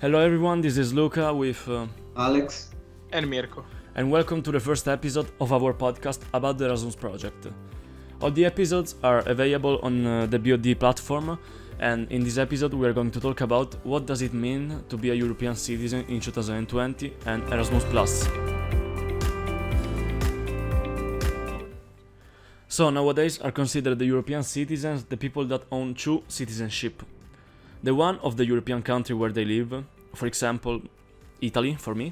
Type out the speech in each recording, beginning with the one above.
Hello everyone, this is Luca with Alex. And Mirko. and welcome to the first episode of our podcast about the Erasmus project. All the episodes are available on the BEOD platform, and in this episode we are going to talk about what does it mean to be a European citizen in 2020 and Erasmus+. So nowadays are considered the European citizens the people that own true citizenship. The one of the European country where they live, for example, Italy for me,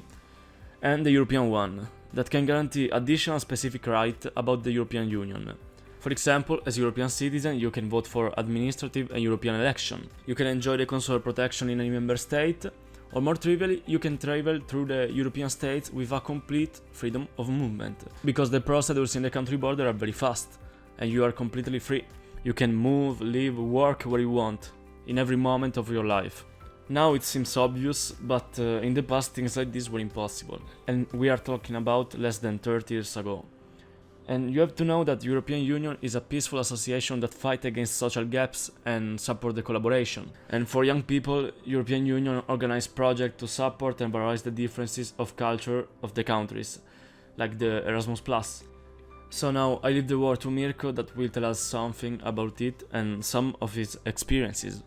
and the European one, that can guarantee additional specific right about the European Union. For example, as European citizen, you can vote for administrative and European election. You can enjoy the consular protection in any member state, or more trivially, you can travel through the European states with a complete freedom of movement, because the procedures in the country border are very fast, and you are completely free. You can move, live, work where you want, in every moment of your life. Now it seems obvious, but in the past things like this were impossible, and we are talking about less than 30 years ago. And you have to know that the European Union is a peaceful association that fights against social gaps and support the collaboration. And for young people, European Union organize projects to support and valorize the differences of culture of the countries, like the Erasmus+. So now I leave the word to Mirko that will tell us something about it and some of his experiences.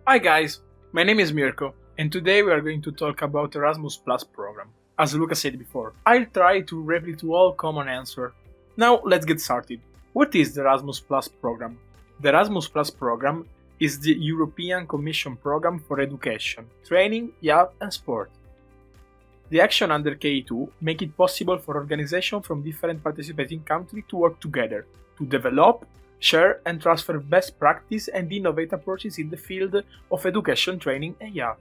Hi guys, my name is Mirko, and today we are going to talk about Erasmus Plus program. As Luca said before, I'll try to reply to all common answer. Now let's get started. What is the Erasmus Plus program? The Erasmus Plus program is the European Commission program for education, training, youth and sport. The action under KE2 make it possible for organizations from different participating countries to work together, to develop, share and transfer best practice and innovate approaches in the field of education, training and youth.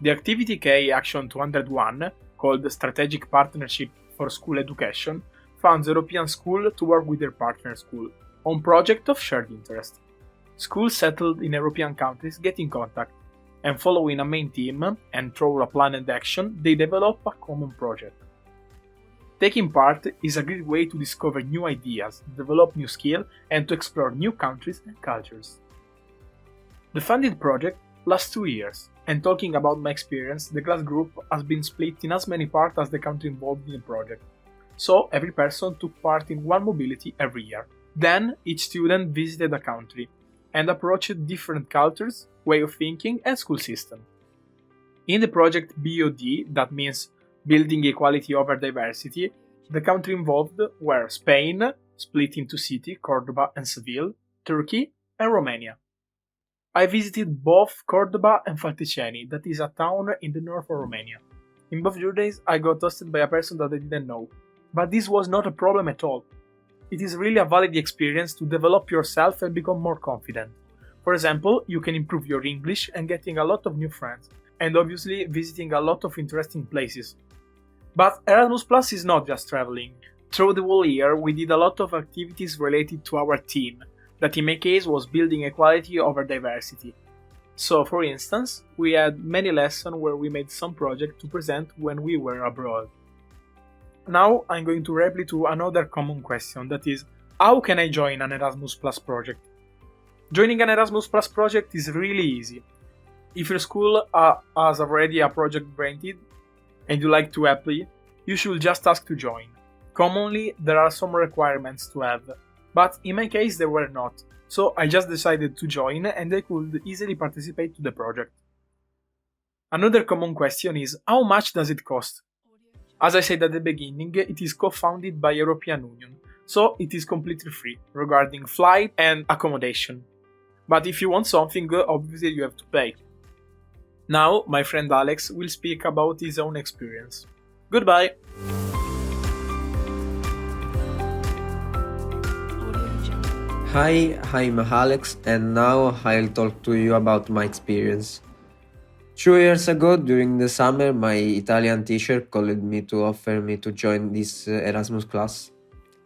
The activity K Action 201, called Strategic Partnership for School Education, funds European schools to work with their partner school on projects of shared interest. Schools settled in European countries get in contact, and following a main team and through a planned action, they develop a common project. Taking part is a great way to discover new ideas, develop new skills, and to explore new countries and cultures. The funded project lasts 2 years, and talking about my experience, the class group has been split in as many parts as the country involved in the project. So every person took part in one mobility every year. Then each student visited a country and approached different cultures, way of thinking, and school system. In the project BEOD, that means Building Equality over Diversity, the country involved were Spain, split into cities, Cordoba and Seville, Turkey, and Romania. I visited both Cordoba and Falticeni, that is a town in the north of Romania. In both journeys, I got hosted by a person that I didn't know, but this was not a problem at all. It is really a valid experience to develop yourself and become more confident. For example, you can improve your English and getting a lot of new friends, and obviously visiting a lot of interesting places. But Erasmus Plus is not just traveling. Through the whole year, we did a lot of activities related to our team, that in my case was building equality over diversity. So, for instance, we had many lessons where we made some project to present when we were abroad. Now I'm going to reply to another common question, that is, how can I join an Erasmus Plus project? Joining an Erasmus Plus project is really easy. If your school has already a project granted and you like to apply, you should just ask to join. Commonly, there are some requirements to have, but in my case there were not, so I just decided to join and I could easily participate to the project. Another common question is, how much does it cost? As I said at the beginning, it is co-funded by European Union, so it is completely free regarding flight and accommodation. But if you want something, obviously you have to pay. Now, my friend Alex will speak about his own experience. Goodbye! Hi, I'm Alex, and now I'll talk to you about my experience. 2 years ago, during the summer, my Italian teacher called me to offer me to join this Erasmus class.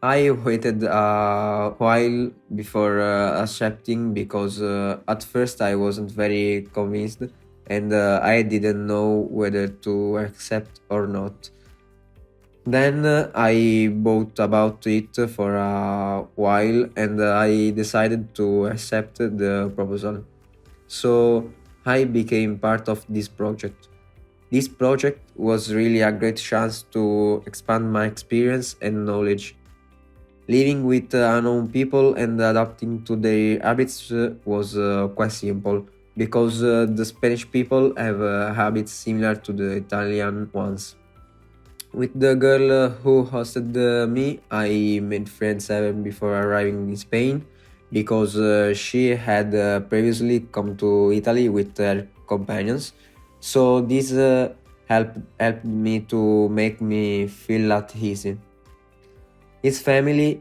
I waited a while before accepting because at first I wasn't very convinced and I didn't know whether to accept or not. Then I thought about it for a while and I decided to accept the proposal. So I became part of this project. This project was really a great chance to expand my experience and knowledge. Living with unknown people and adapting to their habits was quite simple because the Spanish people have habits similar to the Italian ones. With the girl who hosted me, I made friends even before arriving in Spain because she had previously come to Italy with her companions. So this helped me to make me feel at ease. His family,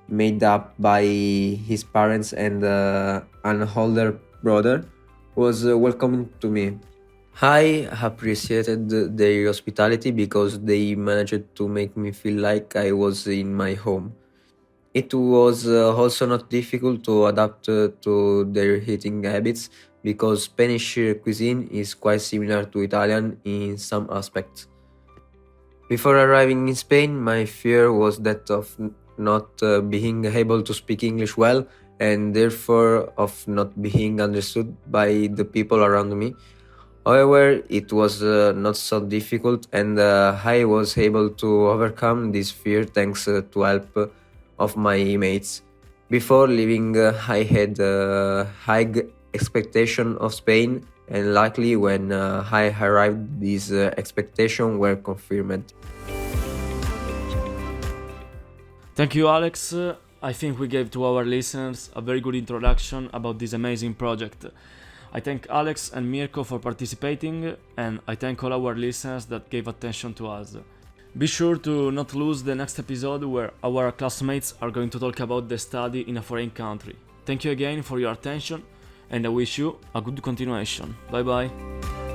made up by his parents and an older brother, was welcoming to me. I appreciated their hospitality because they managed to make me feel like I was in my home. It was also not difficult to adapt to their eating habits because Spanish cuisine is quite similar to Italian in some aspects. Before arriving in Spain, my fear was that of not being able to speak English well and therefore of not being understood by the people around me. However, it was not so difficult, and I was able to overcome this fear thanks to help of my mates. Before leaving, I had high expectation of Spain, and luckily when I arrived, these expectations were confirmed. Thank you, Alex. I think we gave to our listeners a very good introduction about this amazing project. I thank Alex and Mirko for participating, and I thank all our listeners that gave attention to us. Be sure to not lose the next episode where our classmates are going to talk about the study in a foreign country. Thank you again for your attention, and I wish you a good continuation. Bye bye.